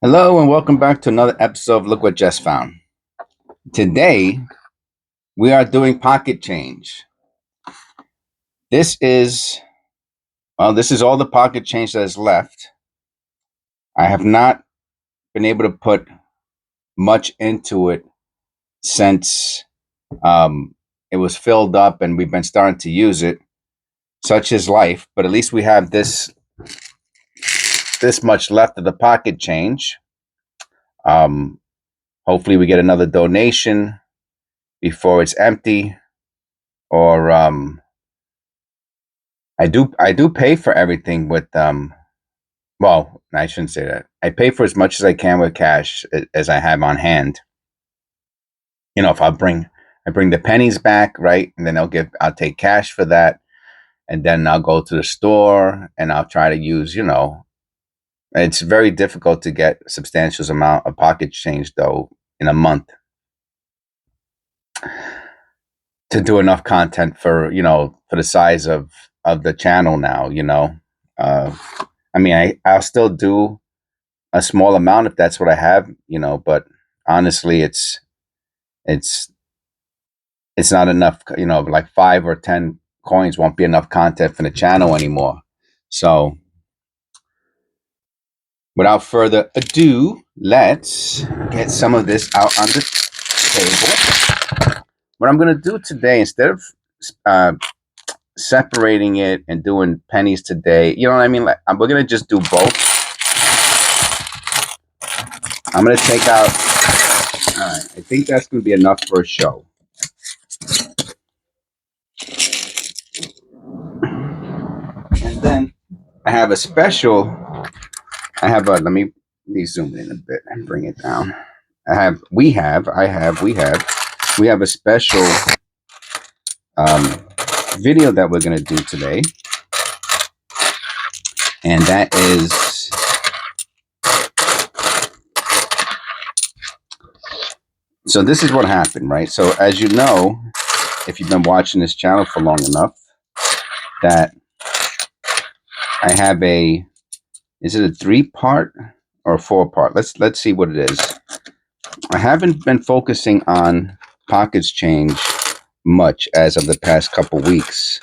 Hello and welcome back to another episode of Look What Just Found. Today, we are doing pocket change. This is all the pocket change that is left. I have not been able to put much into it since it was filled up and we've been starting to use it. Such is life, but at least we have this much left of the pocket change. Hopefully we get another donation before it's empty, or I do pay for everything with well, I shouldn't say that. I pay for as much as I can with cash as I have on hand. You know, if I bring the pennies back, right? And then I'll take cash for that. And then I'll go to the store and I'll try to use, it's very difficult to get a substantial amount of pocket change though in a month to do enough content for the size of the channel now. I mean, I'll still do a small amount if that's what I have, but honestly, it's not enough. Like 5 or 10 coins won't be enough content for the channel anymore. So without further ado, let's get some of this out on the table. What I'm going to do today, instead of separating it and doing pennies today, you know what I mean? Like, we're going to just do both. I'm going to take out, all right, I think that's going to be enough for a show. And then I have a special, let me zoom in a bit and bring it down. We have a special video that we're going to do today. And that is, so this is what happened, right? So as you know, if you've been watching this channel for long enough, that I have is it a 3-part or a 4-part? Let's see what it is. I haven't been focusing on pockets change much as of the past couple weeks,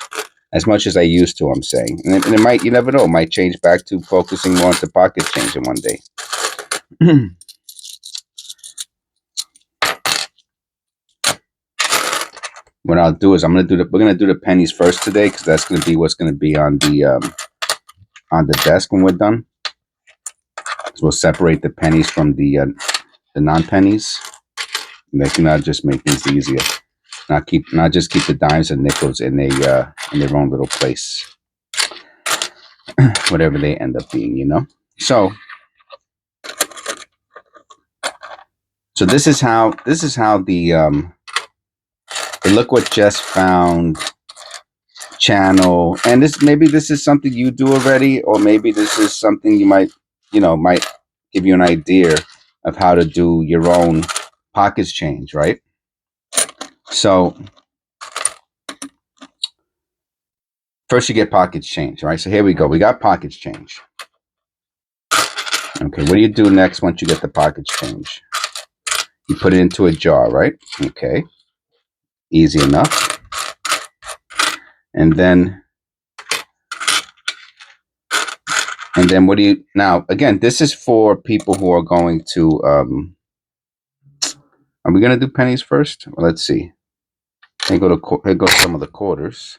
as much as I used to, I'm saying. And it might, you never know, it might change back to focusing more on the pocket change in one day. What I'll do is we're gonna do the pennies first today, because that's gonna be what's gonna be on the desk when we're done. So we'll separate the pennies from the non-pennies. And that can just make things easier. Not just keep the dimes and nickels in their own little place, whatever they end up being, So this is how the Look What Just Found channel, and maybe this is something you do already, or maybe this is something you might give you an idea of how to do your own pockets change, right? So first you get pockets change, right? So here we go. We got pockets change. Okay, what do you do next once you get the pockets change? You put it into a jar, right? Okay, easy enough. And then what do you, now again, this is for people who are going to, are we going to do pennies first? Well, let's see. Here go some of the quarters.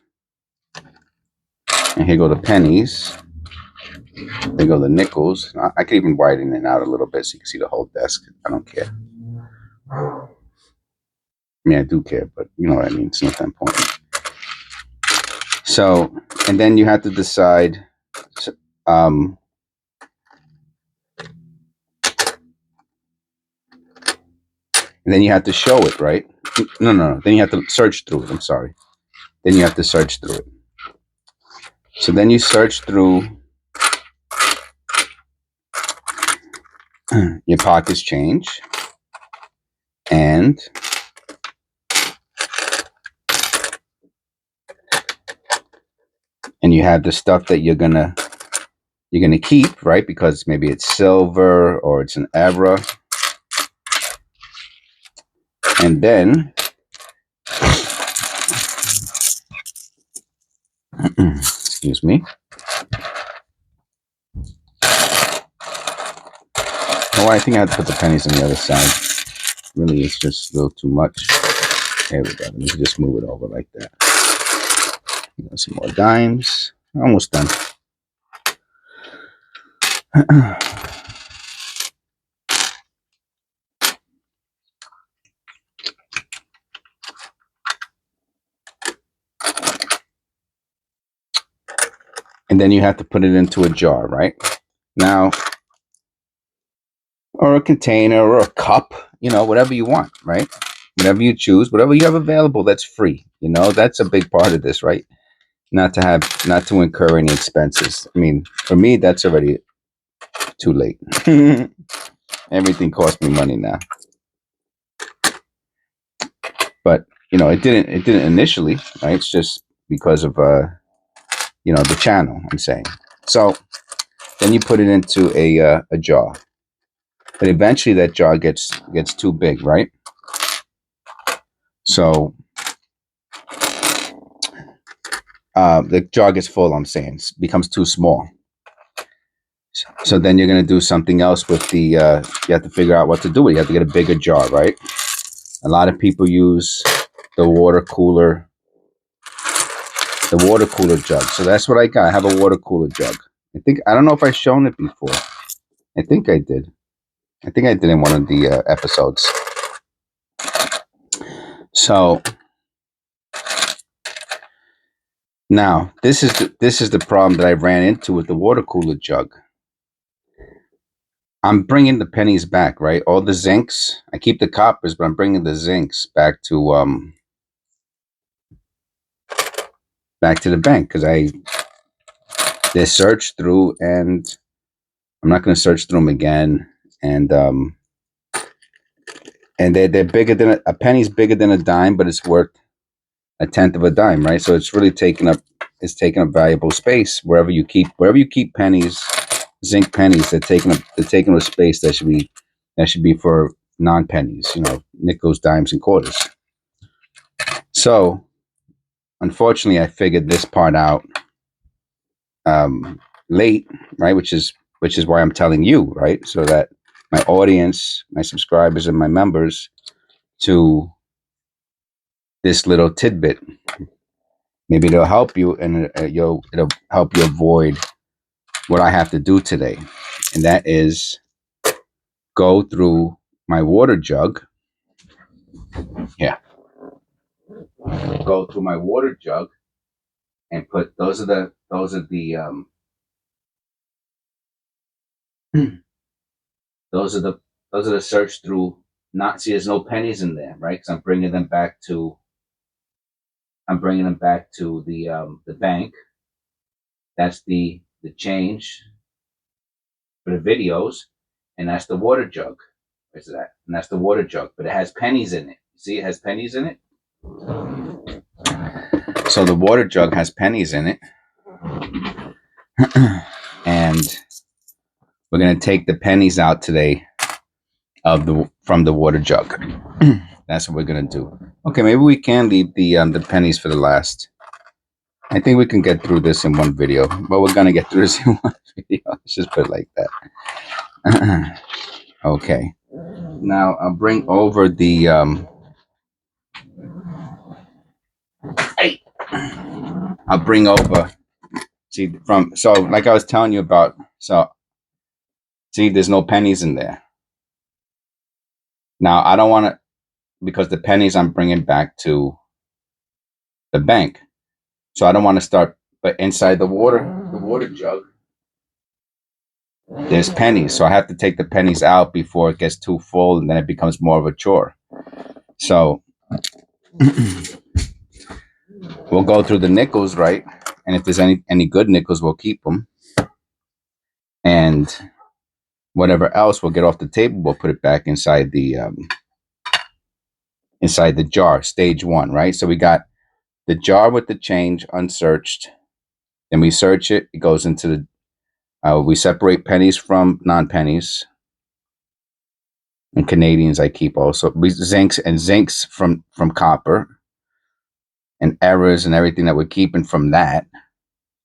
And here go the pennies. There go the nickels. I could even widen it out a little bit so you can see the whole desk. I don't care. I mean, I do care, but you know what I mean. It's not that important. So, and then you have to decide, and then you have to show it, right? No. Then you have to search through it. I'm sorry. Then you have to search through it. So then you search through your pockets change, and you have the stuff that you're gonna you're going to keep, right? Because maybe it's silver or it's an error. And then, excuse me. Oh, I think I have to put the pennies on the other side. Really, it's just a little too much. There we go. Let me just move it over like that. Some more dimes. Almost done. And then you have to put it into a jar, right? Now, or a container or a cup, whatever you want, right? Whatever you choose, whatever you have available, that's free. That's a big part of this, right? Not to incur any expenses. I mean, for me, that's already too late. Everything costs me money now. But it didn't initially, right? It's just because of the channel, I'm saying. So then you put it into a jar. But eventually that jar gets too big, right? So the jar gets full, I'm saying. It becomes too small. So then you're going to do something else with the, you have to figure out what to do with it. You have to get a bigger jar, right? A lot of people use the water cooler jug. So that's what I got. I have a water cooler jug. I don't know if I've shown it before. I think I did. I think I did in one of the episodes. So now this is the problem that I ran into with the water cooler jug. I'm bringing the pennies back, right? All the zincs. I keep the coppers, but I'm bringing the zincs back to the bank because they searched through, and I'm not going to search through them again. And they're bigger than a penny's bigger than a dime, but it's worth a tenth of a dime, right? So it's really taking up valuable space wherever you keep pennies, zinc pennies. They're taking up space that should be for non-pennies, nickels, dimes, and quarters. So unfortunately, I figured this part out late, right? Which is why I'm telling you, right? So that my audience, my subscribers, and my members to this little tidbit. Maybe it'll help you, and it'll help you avoid what I have to do today, and that is go through my water jug. Yeah, go through my water jug and put those are the those are the search through. Not see, there's no pennies in there, right? Because I'm bringing them back to the bank. That's the change for the videos, and that's the water jug. Where's that? And that's the water jug, but it has pennies in it. See, it has pennies in it. So the water jug has pennies in it, and we're gonna take the pennies out today from the water jug. That's what we're gonna do. Okay, maybe we can leave the pennies for the last. I think we can get through this in one video, but we're gonna get through this in one video. Let's just put it like that. Okay. Now I'll bring over the I'll bring over. See, so like I was telling you about. So see, there's no pennies in there. Now I don't want to, because the pennies I'm bringing back to the bank. So I don't want to start, but inside the water jug, there's pennies. So I have to take the pennies out before it gets too full, and then it becomes more of a chore. So we'll go through the nickels, right? And if there's any good nickels, we'll keep them. And whatever else we'll get off the table, we'll put it back inside the jar, stage one, right? So we got the jar with the change unsearched. Then we search it. It goes into We separate pennies from non-pennies. And Canadians I keep also. Zincs from copper. And errors and everything that we're keeping from that.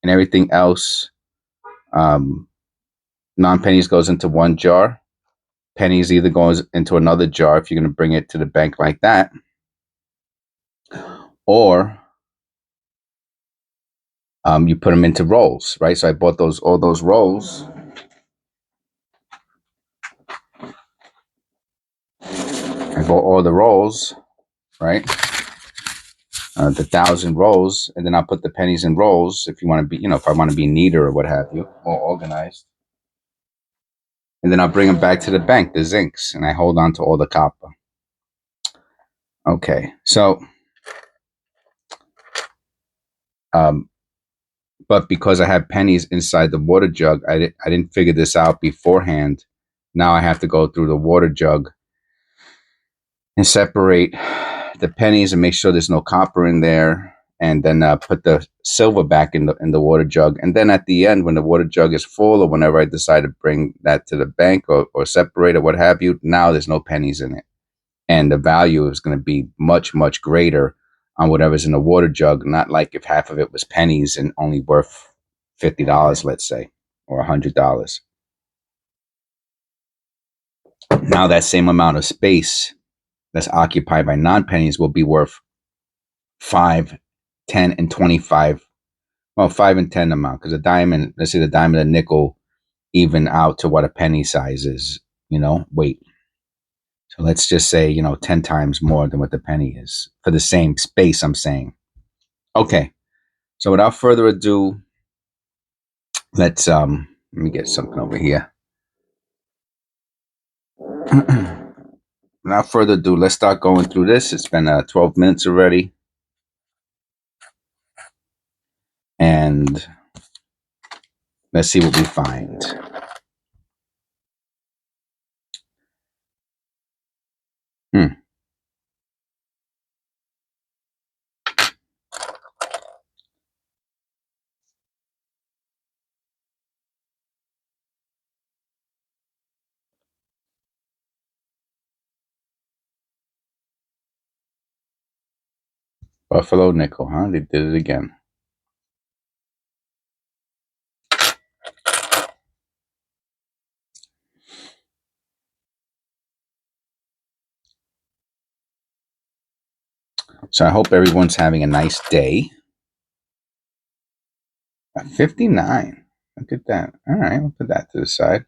And everything else, non-pennies goes into one jar. Pennies either goes into another jar if you're going to bring it to the bank like that. Or you put them into rolls, right? So I bought all those rolls. I bought all the rolls, right? The 1,000 rolls, and then I'll put the pennies in rolls if you want to be, if I want to be neater or what have you, more organized. And then I'll bring them back to the bank, the zincs, and I hold on to all the copper. Okay, so, but because I have pennies inside the water jug, I didn't figure this out beforehand. Now I have to go through the water jug and separate the pennies and make sure there's no copper in there, and then put the silver back in the water jug. And then at the end, when the water jug is full, or whenever I decide to bring that to the bank or separate or what have you, now there's no pennies in it, and the value is going to be much, much greater on whatever's in the water jug. Not like if half of it was pennies and only worth $50, let's say, or $100. Now that same amount of space that's occupied by non-pennies will be worth 5, 10, and 25. Well, 5 and 10 amount, because a diamond, let's say the diamond and nickel even out to what a penny size is, weight. So let's just say, 10 times more than what the penny is for the same space, I'm saying. Okay. So without further ado, let me get something over here. Without further ado, let's start going through this. It's been 12 minutes already. And let's see what we find. Buffalo nickel, huh? They did it again. So I hope everyone's having a nice day. 59. Look at that. All right, we'll put that to the side.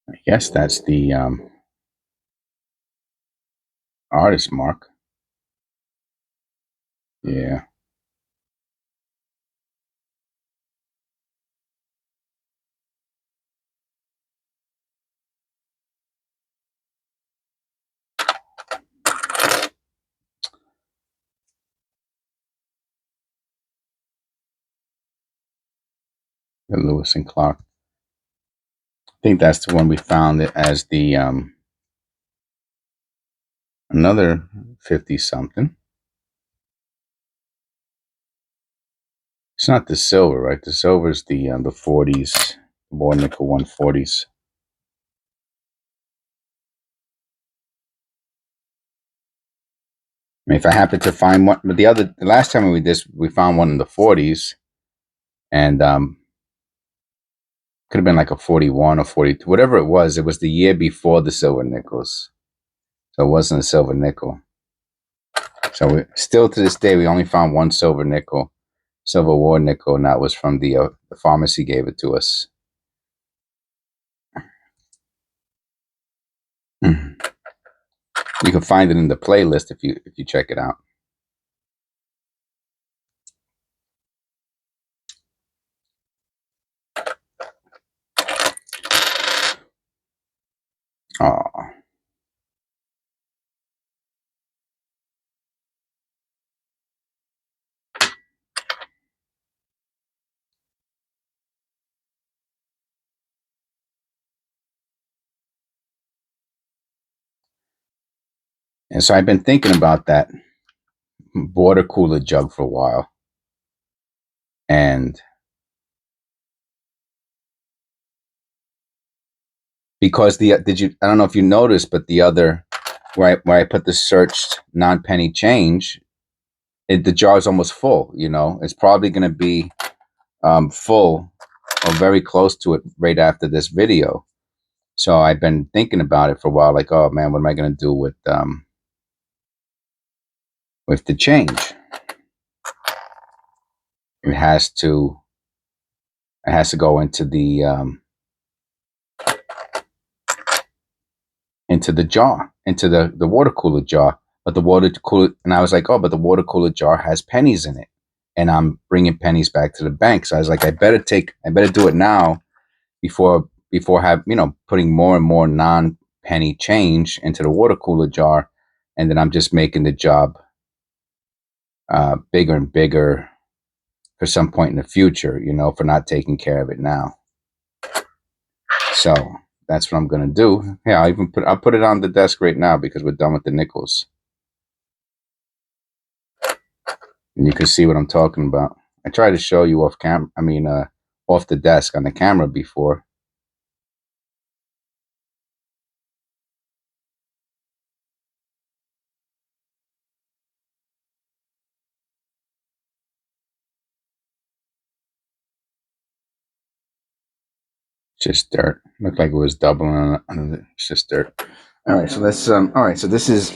I guess that's the artist mark. Yeah. The Lewis and Clark. I think that's the one we found it as the another 50 something. It's not the silver, right? The silver is the 40s, more nickel 140s. I mean, if I happen to find one, but the last time we did this, we found one in the 40s, and could have been like a 41 or 42, whatever it was. It was the year before the silver nickels, so it wasn't a silver nickel. So we still to this day we only found one silver nickel, Silver War nickel, and that was from the pharmacy gave it to us. You can find it in the playlist if you check it out. Oh, And so I've been thinking about that water cooler jug for a while. And because I don't know if you noticed, but the other, where I put the searched non-penny change, the jar is almost full. It's probably going to be full or very close to it right after this video. So I've been thinking about it for a while, like, oh man, what am I going to do with the change? It has to go into the jar, into the water cooler jar. But the water cooler, and I was like, oh, but the water cooler jar has pennies in it, and I'm bringing pennies back to the bank. So I was like, I better do it now before putting more and more non-penny change into the water cooler jar, and then I'm just making the job bigger and bigger for some point in the future, for not taking care of it now. So that's what I'm gonna do. Yeah, I'll put it on the desk right now because we're done with the nickels, and you can see what I'm talking about. I tried to show you off the desk on the camera before. Just dirt. Looked like it was doubling on it. It's just dirt. All right, so let's all right, so this is,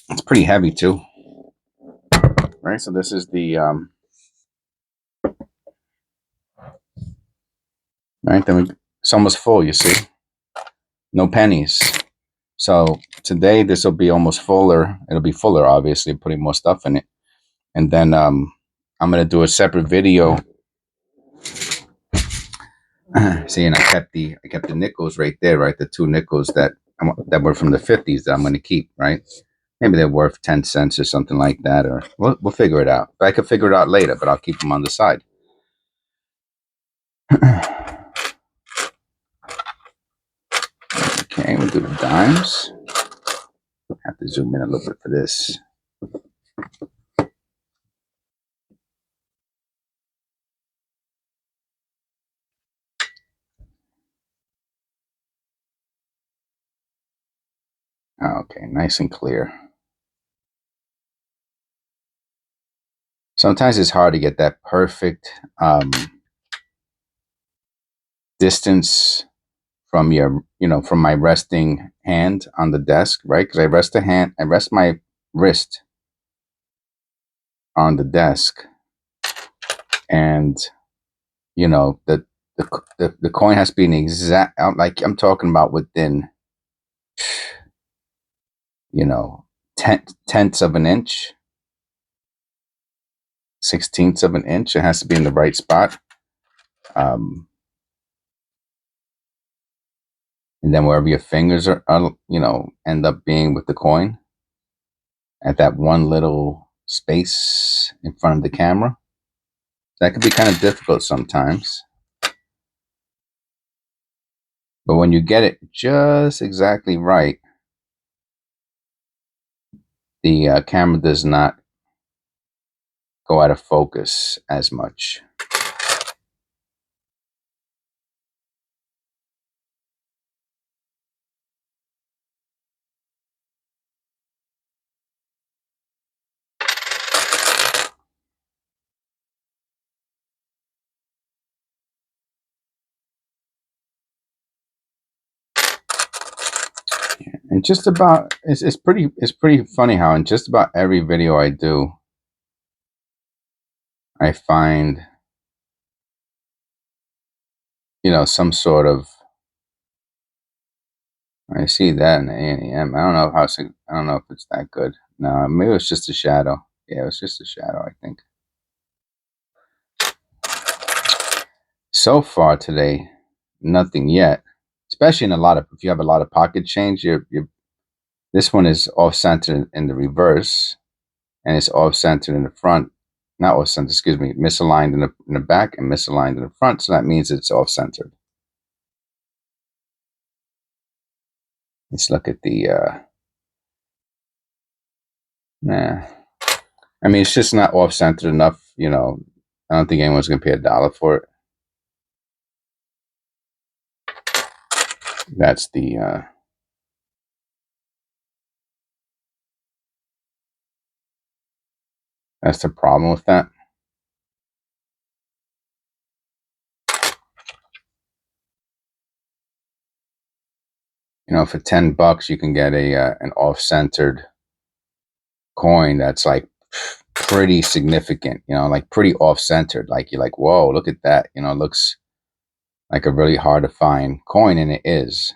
it's pretty heavy too. All right, so this is the right, then it's almost full, you see. No pennies. So today this will be almost fuller. It'll be fuller, obviously, putting more stuff in it. And then I'm gonna do a separate video. See, and I kept the nickels right there, right? The two nickels that were from the 50s that I'm gonna keep, right? Maybe they're worth 10 cents or something like that, or we'll figure it out. But I could figure it out later, but I'll keep them on the side. Okay, we'll do the dimes. Have to zoom in a little bit for this. Okay, nice and clear. Sometimes it's hard to get that perfect distance from from my resting hand on the desk, right? Because I rest my wrist on the desk, and the coin has to be an exact, like I'm talking about within tenths of an inch, 16ths of an inch. It has to be in the right spot. And then wherever your fingers are end up being with the coin, at that one little space in front of the camera, that could be kind of difficult sometimes. But when you get it just exactly right, the camera does not go out of focus as much. And just about, it's pretty funny how in just about every video I do, I find some sort of, I see that in the A&M. I don't know I don't know if it's that good. No, maybe it's just a shadow. Yeah, it was just a shadow, I think. So far today, nothing yet. Especially if you have a lot of pocket change, this one is off center in the reverse, and it's off center in the front. Not off center, excuse me, misaligned in the back and misaligned in the front. So that means it's off centered. Let's look at the Nah. I mean, it's just not off-centered enough, you know. I don't think anyone's going to pay $1 for it. That's the problem with that. You know, for $10, you can get an off-centered coin that's like pretty significant. You know, like pretty off-centered. Like you're like, whoa, look at that. You know, it looks like a really hard to find coin, and it is.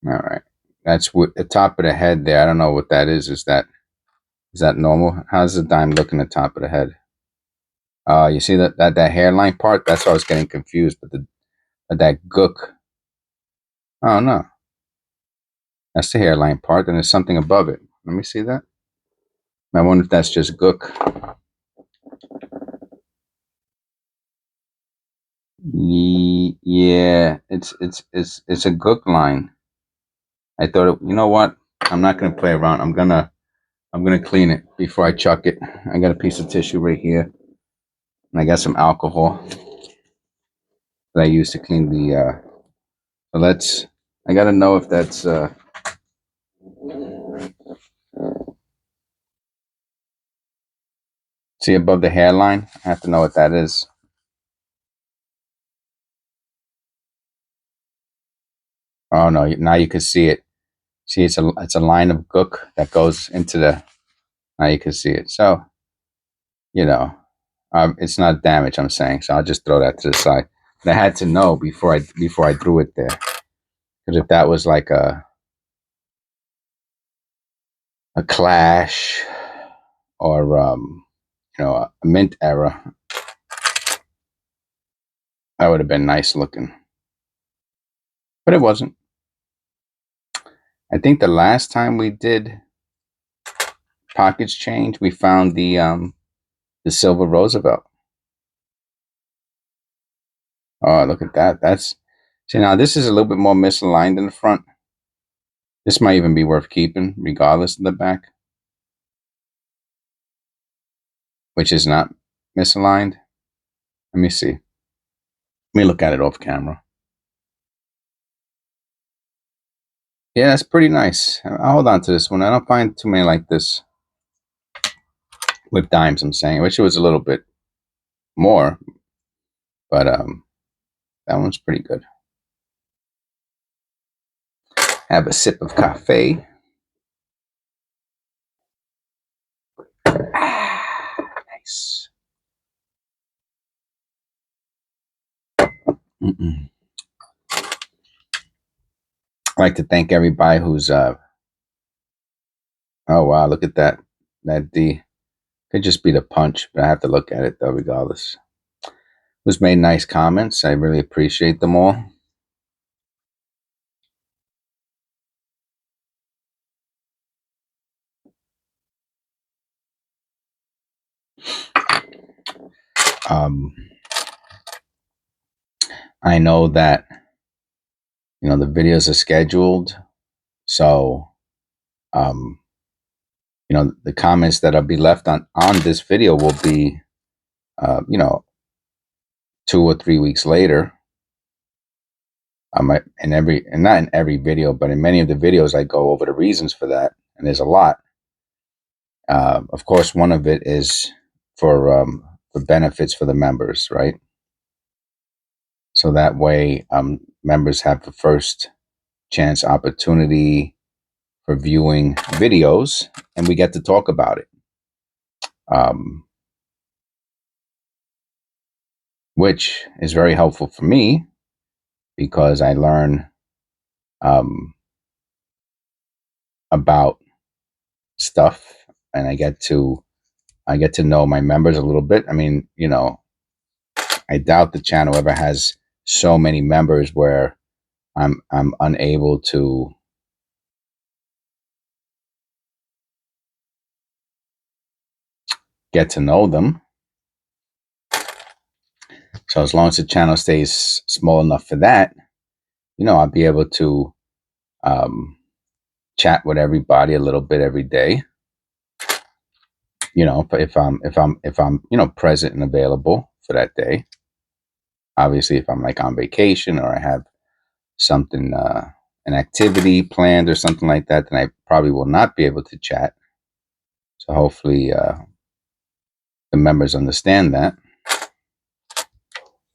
All right, that's with the top of the head there. I don't know what that is. Is that normal? How's the dime look in the top of the head? You see that hairline part? That's why I was getting confused. But that gook. Oh no, that's the hairline part. Then there's something above it. Let me see that. I wonder if that's just gook. Yeah, it's a gook line. I thought, you know what? I'm not gonna play around. I'm gonna clean it before I chuck it. I got a piece of tissue right here, and I got some alcohol that I use to clean the. So let's. I gotta know if that's. See above the hairline? I have to know what that is. Oh no! Now you can see it. See, it's a line of gook that goes into the. Now you can see it. So, you know, it's not damage. I'm saying. So I'll just throw that to the side. But I had to know before I threw it there, because if that was like a clash or you know, a mint era, that would have been nice looking. But it wasn't. I think the last time we did pockets change, we found the silver Roosevelt. Oh, look at that. That's see now this is a little bit more misaligned in the front. This might even be worth keeping, regardless of the back, which is not misaligned. Let me see. Let me look at it off camera. Yeah, that's pretty nice. I'll hold on to this one. I don't find too many like this with dimes. I'm saying, I wish it was a little bit more, but that one's pretty good. Have a sip of cafe. Nice. Mm-mm. I'd like to thank everybody who's oh wow, look at that. That D could just be the punch, but I have to look at it though, regardless. Who's made nice comments. I really appreciate them all. Um, I know that you know the videos are scheduled, so um, you know the comments that'll be left on this video will be you know 2 or 3 weeks later. I might and not in every video, but in many of the videos I go over the reasons for that, and there's a lot. Of course, one of it is for benefits for the members, right? So that way, members have the first chance opportunity for viewing videos, and we get to talk about it, um, which is very helpful for me because I learn um, about stuff, and I get to know my members a little bit. I mean, you know, I doubt the channel ever has so many members where I'm unable to get to know them. So as long as the channel stays small enough for that, you know, I'll be able to chat with everybody a little bit every day. You know, if I'm present and available for that day. Obviously, if I'm like on vacation or I have something, an activity planned or something like that, then I probably will not be able to chat. So hopefully, the members understand that.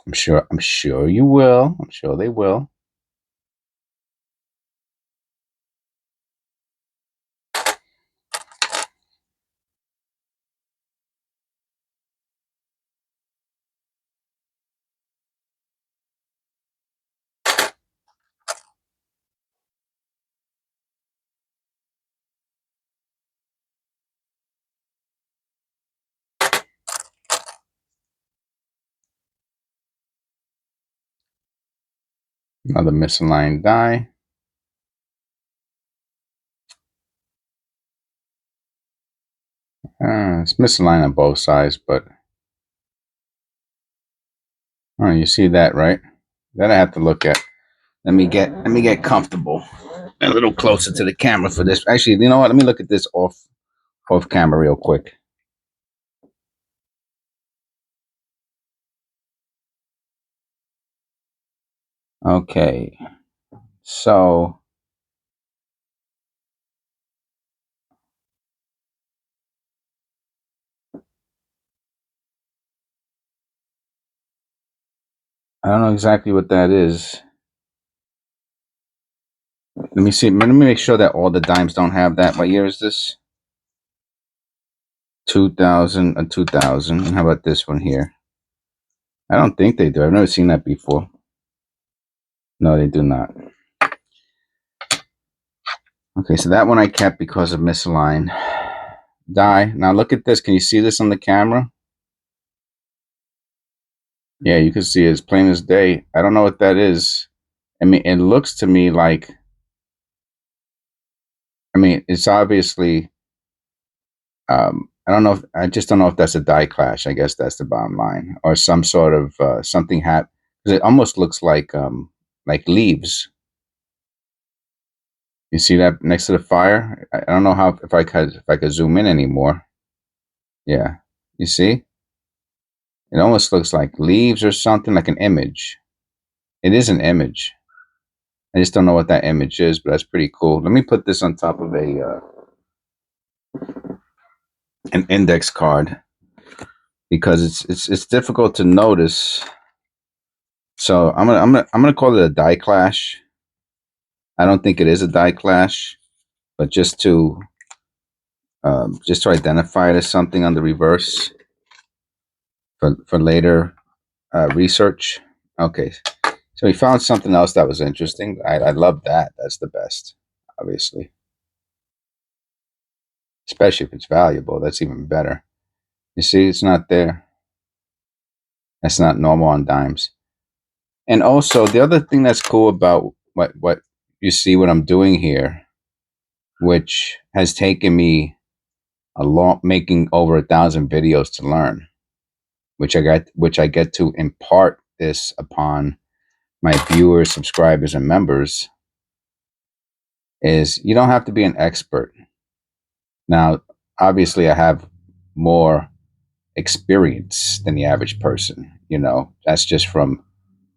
I'm sure you will. I'm sure they will. Another misaligned die. It's misaligned on both sides, but oh, you see that, right? That I have to look at. Let me get comfortable a little closer to the camera for this. Actually, you know what? Let me look at this off camera real quick. Okay, so I don't know exactly what that is. Let me see. Let me make sure that all the dimes don't have that. What year is this? 2000 and 2000. And how about this one here? I don't think they do. I've never seen that before. No, they do not. Okay, so that one I kept because of misaligned die. Now look at this. Can you see this on the camera? Yeah, you can see it as plain as day. I don't know what that is. I mean, it looks to me like, I mean, it's obviously, I just don't know if that's a die clash. I guess that's the bottom line. Or some sort of, something happened. It almost looks like leaves. You see that next to the fire? I don't know how, if I could zoom in anymore. Yeah. You see? It almost looks like leaves or something, like an image. It is an image. I just don't know what that image is, but that's pretty cool. Let me put this on top of an index card because it's difficult to notice. So I'm gonna call it a die clash. I don't think it is a die clash, but just to identify it as something on the reverse for later research. Okay, so we found something else that was interesting. I love that. That's the best, obviously. Especially if it's valuable. That's even better. You see, it's not there. That's not normal on dimes. And also, the other thing that's cool about what you see what I'm doing here, which has taken me a long, making over 1,000 videos to learn, which I get to impart this upon my viewers, subscribers, and members, is you don't have to be an expert. Now, obviously, I have more experience than the average person. You know, that's just from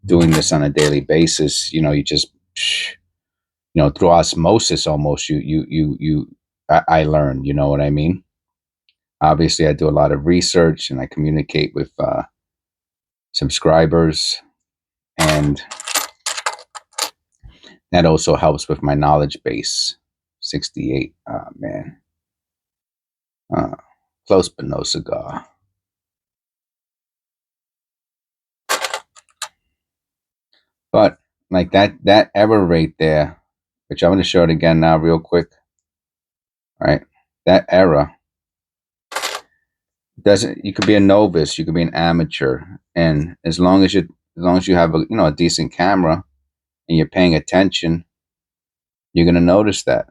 doing this on a daily basis. You know, you just, through osmosis almost, I learn, you know what I mean? Obviously, I do a lot of research and I communicate with subscribers, and that also helps with my knowledge base. 68, man. Close but no cigar. But like that error rate there, which I'm going to show it again now real quick, right? That error doesn't, you could be a novice, you could be an amateur, and as long as you have a decent camera and you're paying attention, you're going to notice that.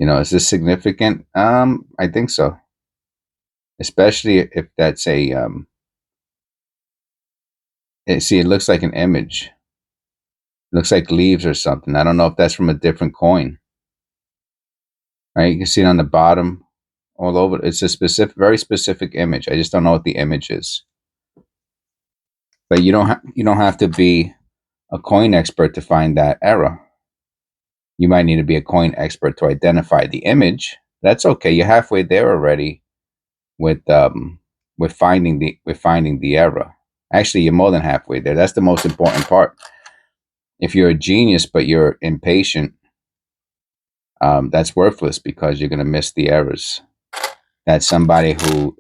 Is this significant? I think so. Especially if that's see, it looks like an image. It looks like leaves or something. I don't know if that's from a different coin. Right, you can see it on the bottom, all over. It's a specific, very specific image. I just don't know what the image is. But you don't have to be a coin expert to find that error. You might need to be a coin expert to identify the image. That's okay. You're halfway there already with finding the error. Actually, you're more than halfway there. That's the most important part. If you're a genius but you're impatient, that's worthless because you're going to miss the errors. That's somebody who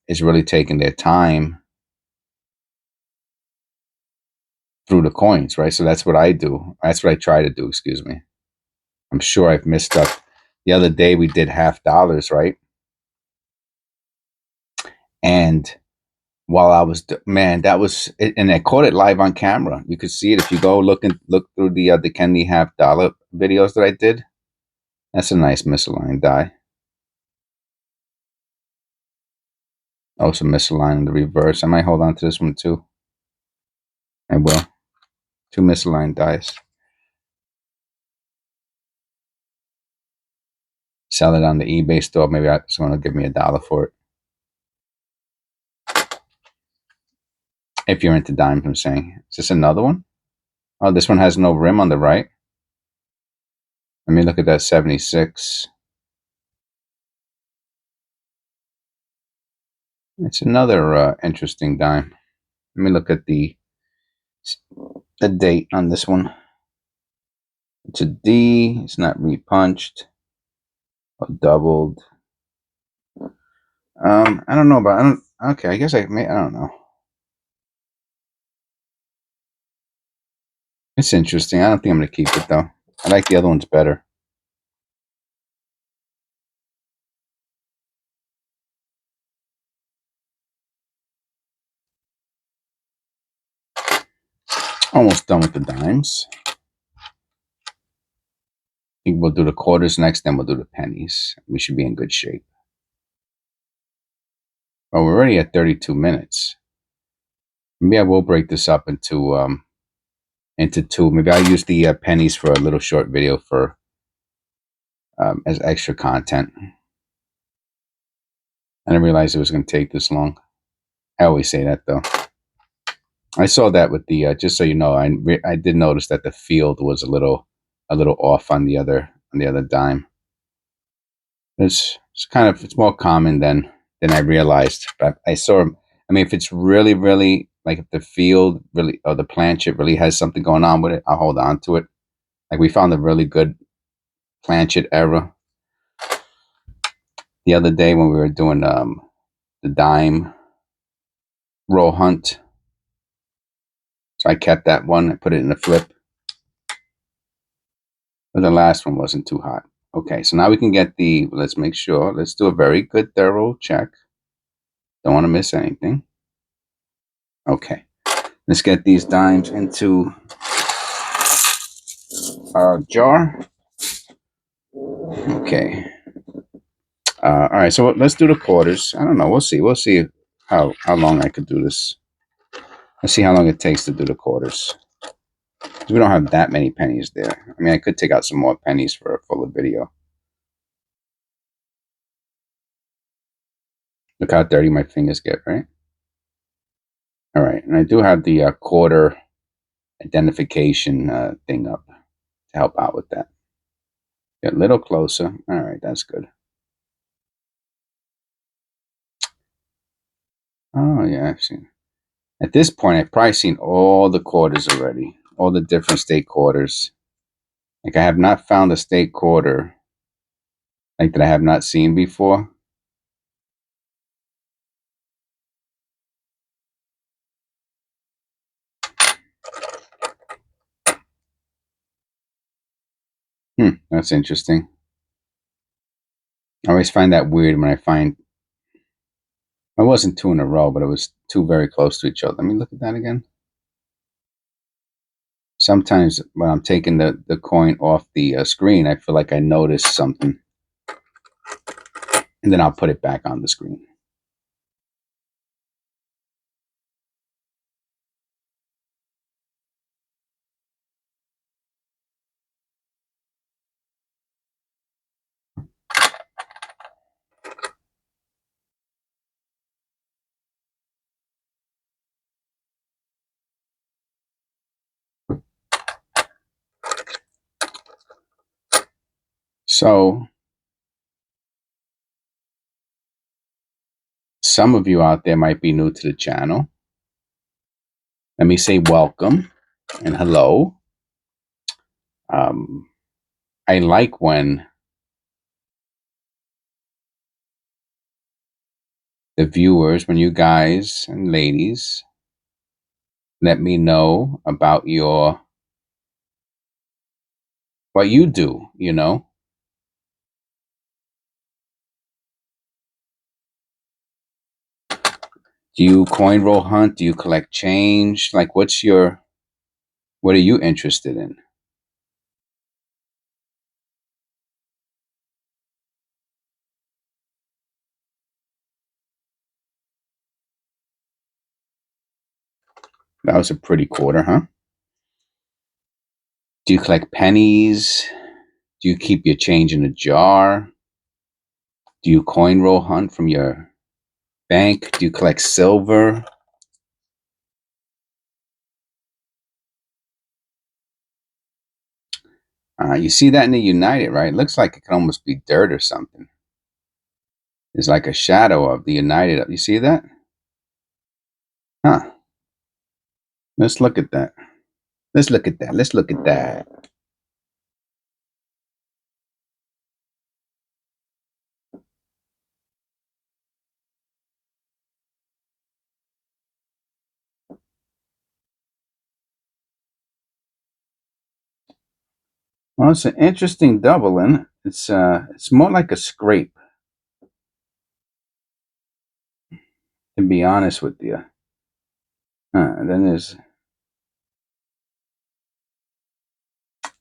is really taking their time through the coins, right? So that's what I do. That's what I try to do. Excuse me. I'm sure I've missed up. The other day we did $half, right? And while I was, man, that was, and I caught it live on camera. You could see it if you go look through the Kenny $half videos that I did. That's a nice misaligned die. Also misaligned in the reverse. I might hold on to this one too. I will. Two misaligned dies. Sell it on the eBay store. Maybe someone will give me $1 for it. If you're into dimes, I'm saying. Is this another one? Oh, this one has no rim on the right. Let me look at that 76. It's another interesting dime. Let me look at the date on this one. It's a D. It's not repunched or doubled. I don't know about. I don't. Okay, I guess I may. I don't know. It's interesting. I don't think I'm gonna keep it though. I like the other ones better. Almost done with the dimes. I think we'll do the quarters next, then we'll do the pennies. We should be in good shape. Well, we're already at 32 minutes. Maybe I will break this up into two. Maybe I'll use the pennies for a little short video for as extra content. I didn't realize it was going to take this long. I always say that though. I saw that with the just so you know, I did notice that the field was a little off on the other dime. It's kind of it's more common than I realized. But I saw. I mean, if it's really like if the field really or the planchet really has something going on with it, I'll hold on to it. Like we found a really good planchet error the other day when we were doing the dime roll hunt. So I kept that one. I put it in a flip. But the last one wasn't too hot. Okay, so now we can get the, let's make sure, let's do a very good thorough check. Don't want to miss anything. Okay, let's get these dimes into our jar. Okay. All right, so let's do the quarters. I don't know. We'll see. We'll see how long I could do this. Let's see how long it takes to do the quarters. We don't have that many pennies there. I mean, I could take out some more pennies for a fuller video. Look how dirty my fingers get, right? All right, and I do have the quarter identification thing up to help out with that. Get a little closer. All right, that's good. Oh, yeah, I've seen. At this point, I've probably seen all the quarters already, all the different state quarters. Like, I have not found a state quarter like that I have not seen before. That's interesting. I always find that weird when I find it wasn't two in a row, but it was two very close to each other. Let me look at that again. Sometimes when I'm taking the coin off the screen, I feel like I notice something, and then I'll put it back on the screen. So some of you out there might be new to the channel. Let me say welcome and hello. I like when the viewers, when you guys and ladies let me know about what you do, Do you coin roll hunt? Do you collect change? Like, what are you interested in? That was a pretty quarter, huh? Do you collect pennies? Do you keep your change in a jar? Do you coin roll hunt from your bank? Do you collect silver? You see that in the United, right? It looks like it could almost be dirt or something. There's like a shadow of the United. You see that? Huh. Let's look at that. Let's look at that. Let's look at that. Well, it's an interesting doubling. It's more like a scrape, to be honest with you. And then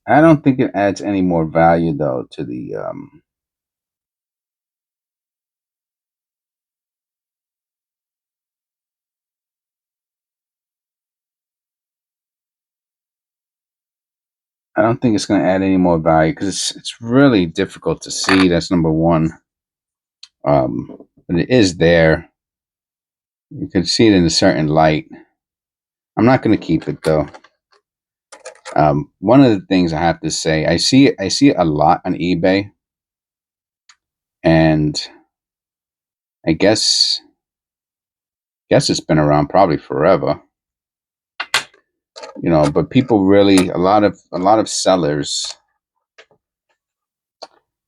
I don't think it adds any more value though to the I don't think it's going to add any more value because it's really difficult to see. That's number one. But it is there. You can see it in a certain light. I'm not going to keep it though. One of the things I have to say, I see it a lot on eBay, and I guess it's been around probably forever. But people really a lot of sellers,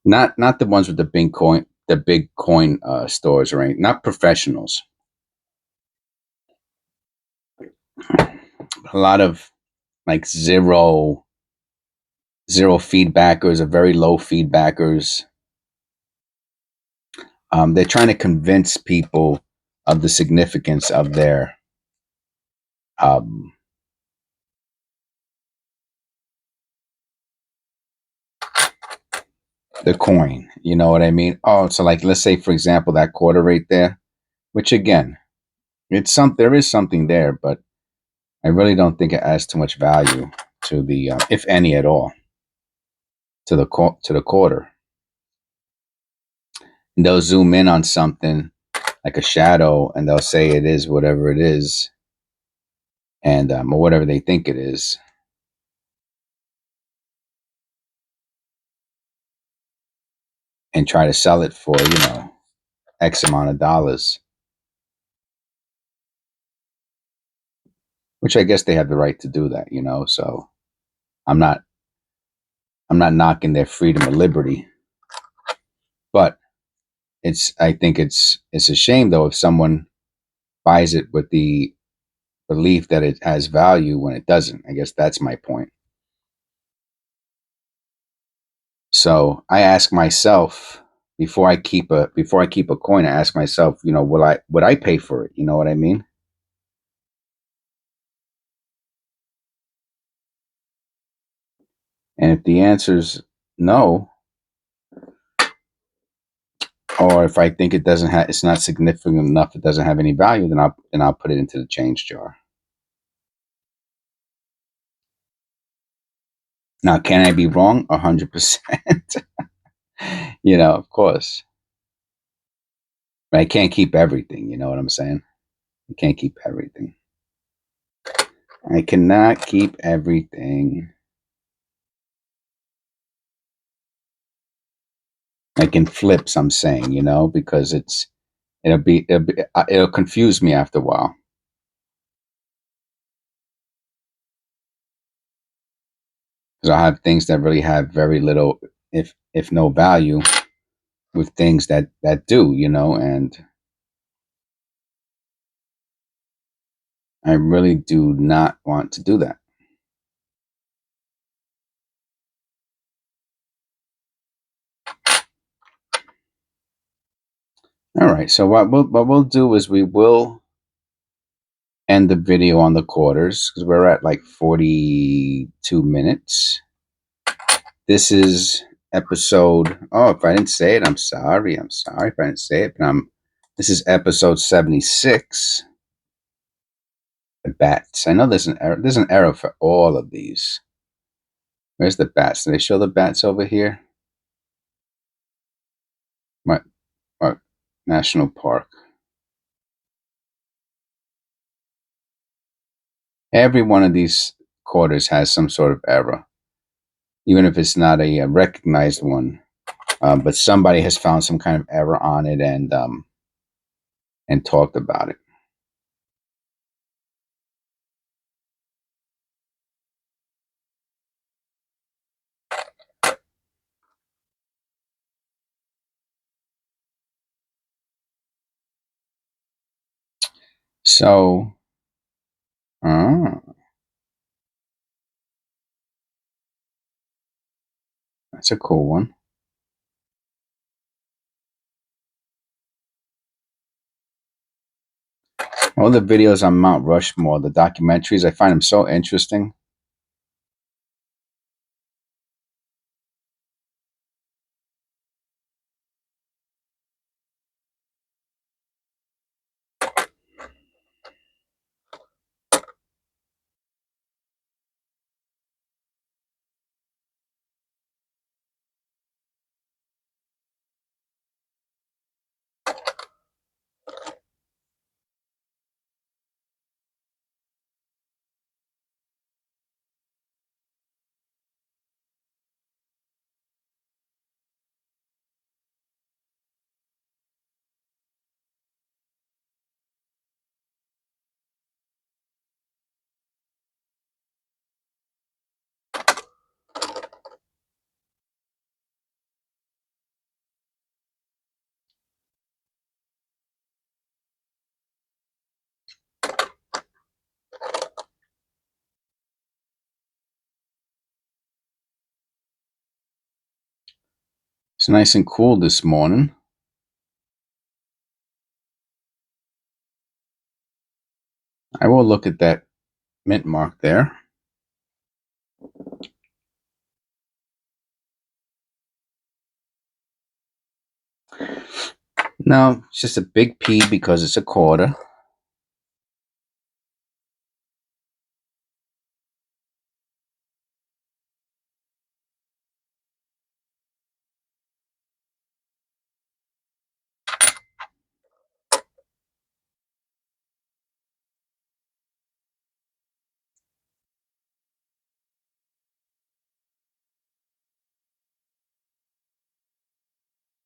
not the ones with the big coin stores, right? Not professionals. A lot of like zero feedbackers or very low feedbackers. They're trying to convince people of the significance of um, the coin. You know what I mean? Oh, so like let's say for example that quarter right there, which again, there is something there, but I really don't think it adds too much value to the if any at all to the quarter. And they'll zoom in on something like a shadow, and they'll say it is whatever it is, and or whatever they think it is, and try to sell it for X amount of dollars, which I guess they have the right to do that, So I'm not I'm not knocking their freedom of liberty, but I think it's a shame though if someone buys it with the belief that it has value when it doesn't. I guess that's my point. So I ask myself before I keep a coin, I ask myself, would I pay for it? You know what I mean? And if the answer's no, or if I think it's not significant enough, it doesn't have any value, then I'll put it into the change jar. Now, can I be wrong? 100%. Of course. But I can't keep everything. You know what I'm saying? I can't keep everything. I cannot keep everything. like in flips. I'm saying, because it'll confuse me after a while. Because I'll have things that really have very little, if no value, with things that do, and I really do not want to do that. All right. So what we'll do is we will end the video on the quarters because we're at like 42 minutes. This is episode. Oh, if I didn't say it, I'm sorry. I'm sorry if I didn't say it, but this is episode 76. The bats. I know there's an error. There's an error for all of these. Where's the bats? Do they show the bats over here? What national park? Every one of these quarters has some sort of error, even if it's not a recognized one. But somebody has found some kind of error on it and talked about it. So, that's a cool one. All the videos on Mount Rushmore, the documentaries, I find them so interesting. It's nice and cool this morning. I will look at that mint mark there. No, it's just a big P because it's a quarter.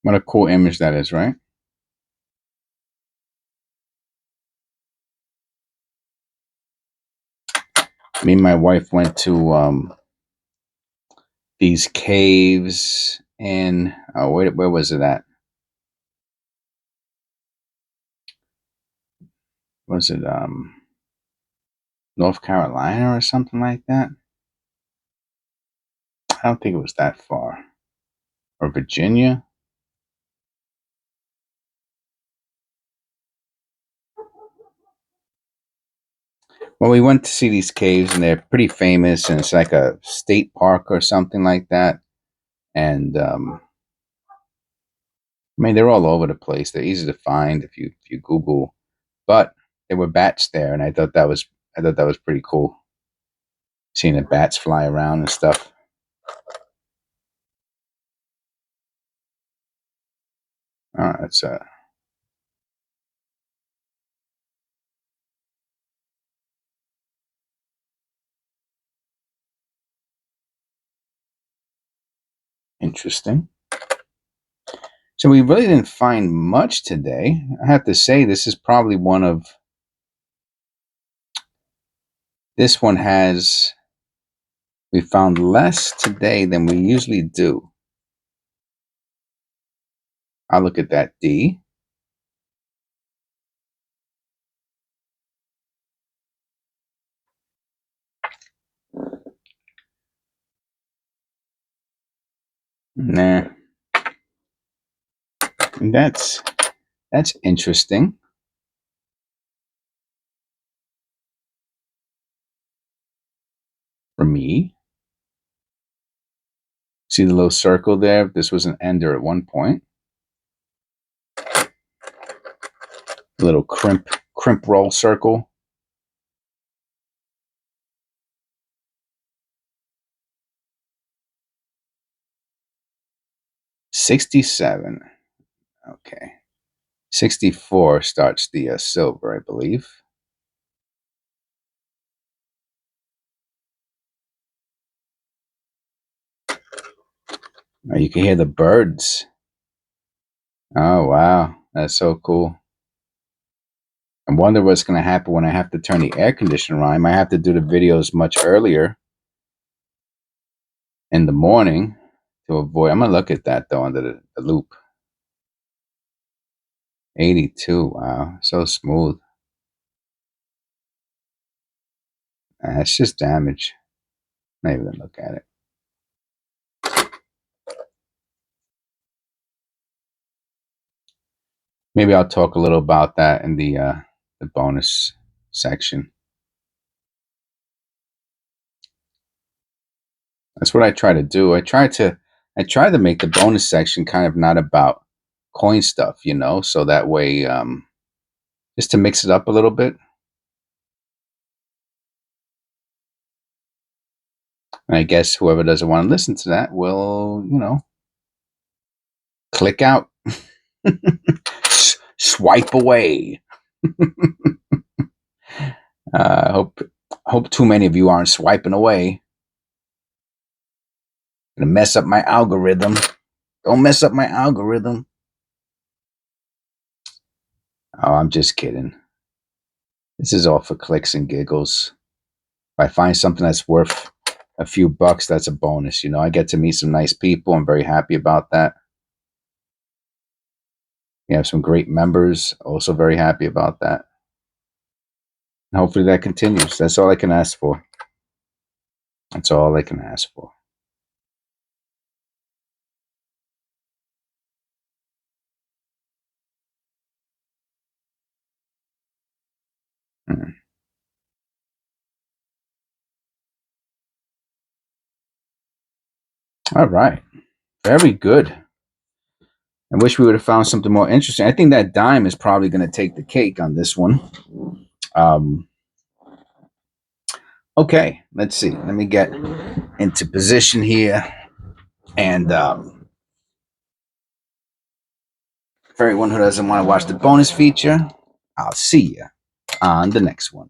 What a cool image that is, right? Me and my wife went to these caves in where was it at? Was it North Carolina or something like that? I don't think it was that far. Or Virginia. Well, we went to see these caves and they're pretty famous and it's like a state park or something like that. And I mean, they're all over the place. They're easy to find if you Google. But there were bats there, and I thought that was pretty cool. Seeing the bats fly around and stuff. Oh, that's interesting. So we really didn't find much today. I have to say, this is probably one of. This one has. We found less today than we usually do. I'll look at that D. Nah, that's interesting for me. See the little circle there? This was an ender at one point. A little crimp roll circle. $67. Okay. 64 starts the silver, I believe. Oh, you can hear the birds. Oh, wow. That's so cool. I wonder what's going to happen when I have to turn the air conditioner on. I might have to do the videos much earlier in the morning to avoid. I'm going to look at that, though, under the loop. 82. Wow. So smooth. That's just damage. Not even going to look at it. Maybe I'll talk a little about that in the bonus section. That's what I try to do. I try to make the bonus section kind of not about coin stuff, so that way, just to mix it up a little bit. And I guess whoever doesn't want to listen to that will, click out, swipe away. Hope too many of you aren't swiping away. Gonna mess up my algorithm. Don't mess up my algorithm. Oh, I'm just kidding. This is all for clicks and giggles. If I find something that's worth a few bucks, that's a bonus. I get to meet some nice people. I'm very happy about that. We have some great members. Also very happy about that. And hopefully that continues. That's all I can ask for. That's all I can ask for. Mm. All right. Very good. I wish we would have found something more interesting. I think that dime is probably going to take the cake on this one. Okay, let's see. Let me get into position here. And for everyone who doesn't want to watch the bonus feature, I'll see you on the next one.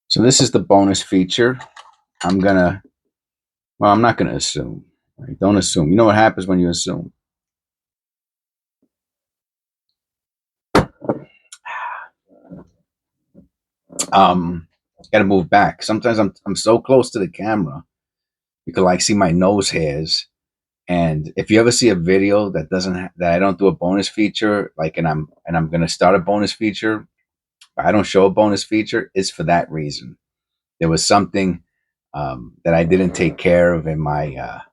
So this is the bonus feature. I'm not gonna assume. Right? Don't assume. You know what happens when you assume. Got to move back. Sometimes I'm so close to the camera, you can like see my nose hairs. And if you ever see a video that that I don't do a bonus feature, like, and I'm gonna start a bonus feature, but I don't show a bonus feature, it's for that reason. There was something that I didn't take care of in my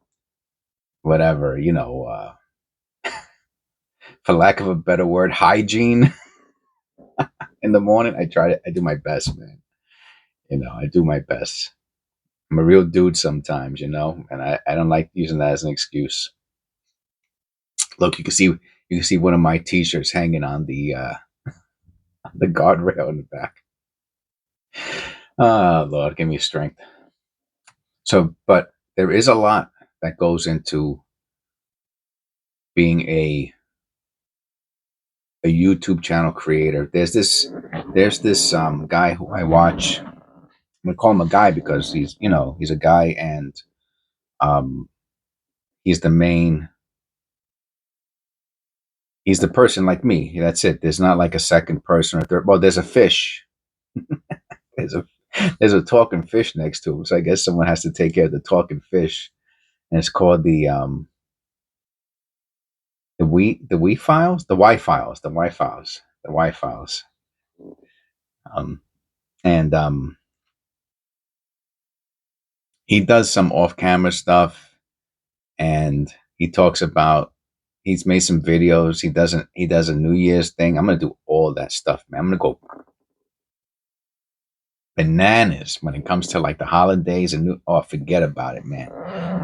whatever, for lack of a better word, hygiene in the morning. I do my best, man. I do my best. I'm a real dude sometimes, and I don't like using that as an excuse. Look, you can see one of my t-shirts hanging on the guardrail in the back. Oh Lord, give me strength. So, but there is a lot that goes into being a YouTube channel creator. There's this guy who I watch. I'm gonna call him a guy because he's a guy, and um, he's the main. He's the person like me. That's it. There's not like a second person or third. Well, there's a fish. There's a there's a talking fish next to him. So I guess someone has to take care of the talking fish, and it's called the files, the Y files, the Y files, the Y files. Um, and he does some off camera stuff, and he talks about he's made some videos. He does a New Year's thing. I'm gonna do all that stuff, man. I'm gonna go bananas when it comes to like the holidays and forget about it, man.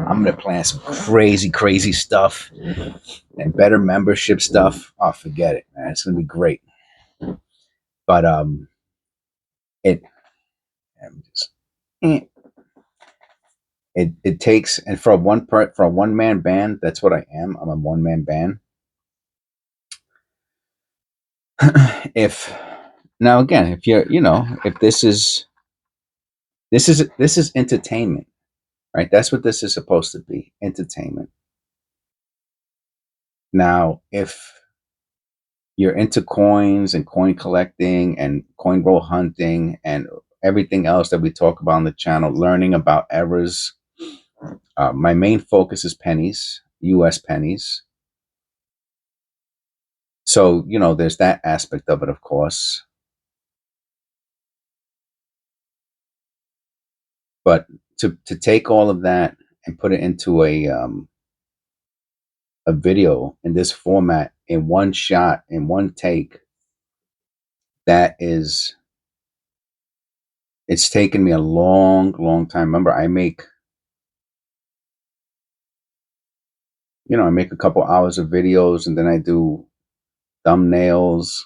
I'm gonna plan some crazy stuff and better membership stuff. Oh, forget it, man. It's gonna be great. But it I'm just eh. it takes, and for a one man band, that's what I am. I'm a one man band. If now again, if you're if this is entertainment, right? That's what this is supposed to be, entertainment. Now, if you're into coins and coin collecting and coin roll hunting and everything else that we talk about on the channel, learning about errors, my main focus is pennies, US pennies. So, there's that aspect of it, of course. But to take all of that and put it into a video in this format, in one shot, in one take, that is, it's taken me a long time. Remember, I make a couple hours of videos, and then I do thumbnails,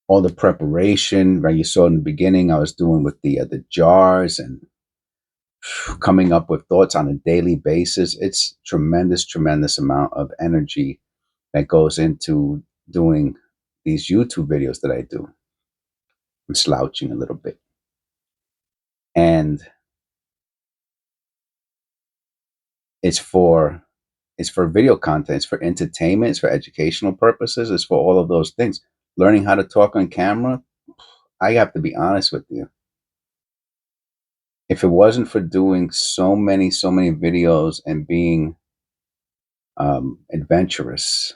all the preparation, right? You saw in the beginning, I was doing with the jars and coming up with thoughts on a daily basis. It's tremendous amount of energy that goes into doing these YouTube videos that I do. I'm slouching a little bit. And it's for video content, it's for entertainment, it's for educational purposes, it's for all of those things. Learning how to talk on camera, I have to be honest with you. If it wasn't for doing so many videos and being adventurous,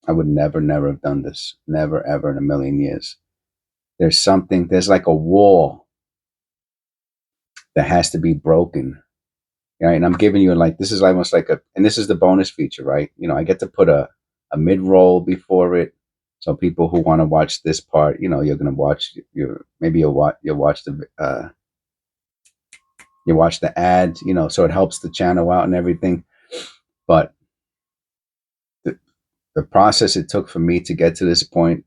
I would never have done this. Never, ever in a million years. There's like a wall that has to be broken. Right. And I'm giving you this is almost like and this is the bonus feature, right? I get to put a mid roll before it. So people who want to watch this part, you're going to watch maybe you watch the ad, so it helps the channel out and everything. But the process it took for me to get to this point,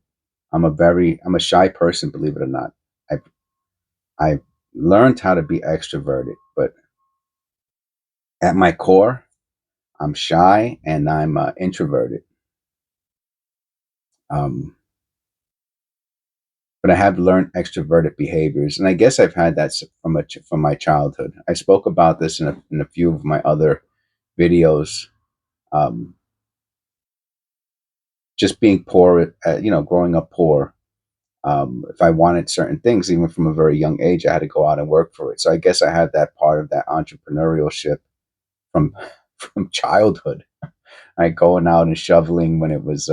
I'm a shy person, believe it or not. I learned how to be extroverted, but at my core, I'm shy and I'm introverted. Um, but I have learned extroverted behaviors, and I guess I've had that from my childhood. I spoke about this in a few of my other videos. Um, just being poor, growing up poor. If I wanted certain things, even from a very young age, I had to go out and work for it. So I guess I had that part of that entrepreneurship from from childhood. Going out and shoveling when it was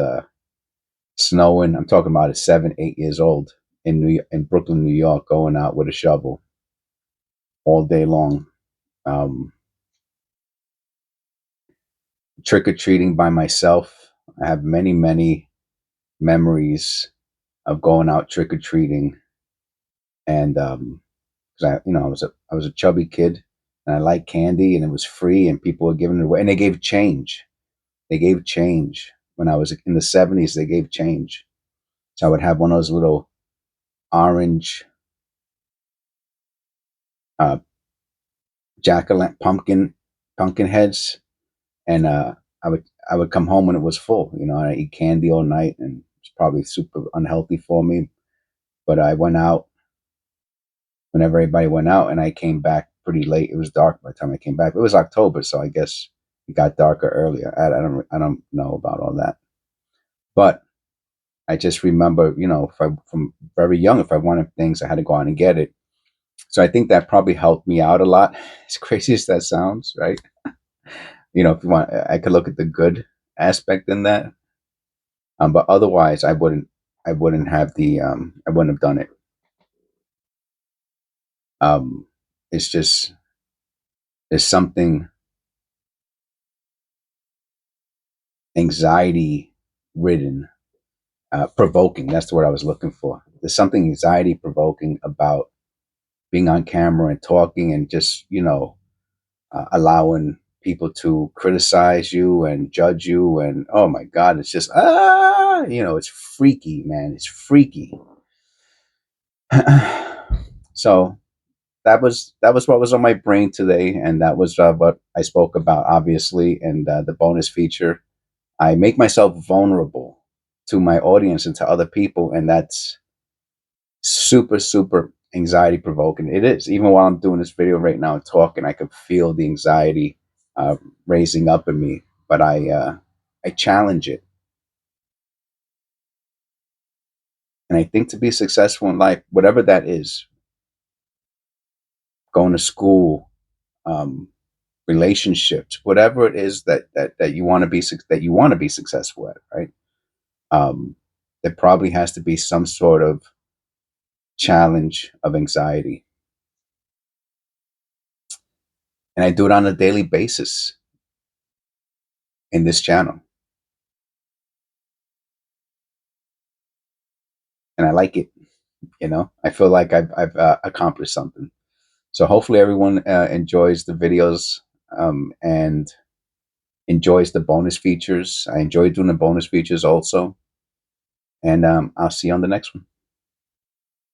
snowing. I'm talking about at 7, 8 years old in Brooklyn, New York, going out with a shovel all day long. Um, Trick or treating by myself. I have many memories of going out trick or treating, and because I was a chubby kid, and I liked candy, and it was free, and people were giving it away, and they gave change. They gave change when I was in the '70s. They gave change, so I would have one of those little orange uh, jack-o'-lantern pumpkin heads, and I would come home when it was full. You know, I eat candy all night, and it's probably super unhealthy for me. But I went out whenever everybody went out, and I came back pretty late. It was dark by the time I came back. It was October, so I guess it got darker earlier. I don't know about all that, but I just remember, you know, if I from very young, if I wanted things, I had to go out and get it. So I think that probably helped me out a lot. As crazy as that sounds, right? You know, if you want, I could look at the good aspect in that. But otherwise, I wouldn't have I wouldn't have done it. Um, it's just there's something anxiety ridden, provoking. That's the word I was looking for. There's something anxiety provoking about being on camera and talking and just, you know, allowing people to criticize you and judge you. And oh my God, it's just, you know, it's freaky, man. It's freaky. So that was what was on my brain today, and that was what I spoke about, obviously. And the bonus feature, I make myself vulnerable to my audience and to other people, and that's super anxiety provoking. It is. Even while I'm doing this video right now and talking, I could feel the anxiety uh, raising up in me. But I challenge it, and I think to be successful in life, whatever that is, going to school, um, relationships, whatever it is that you want to be that you want to be successful at, right? Um, there probably has to be some sort of challenge of anxiety, and I do it on a daily basis in this channel, and I like it. You know, I feel like I've accomplished something. So hopefully everyone enjoys the videos, and enjoys the bonus features. I enjoy doing the bonus features also, and I'll see you on the next one.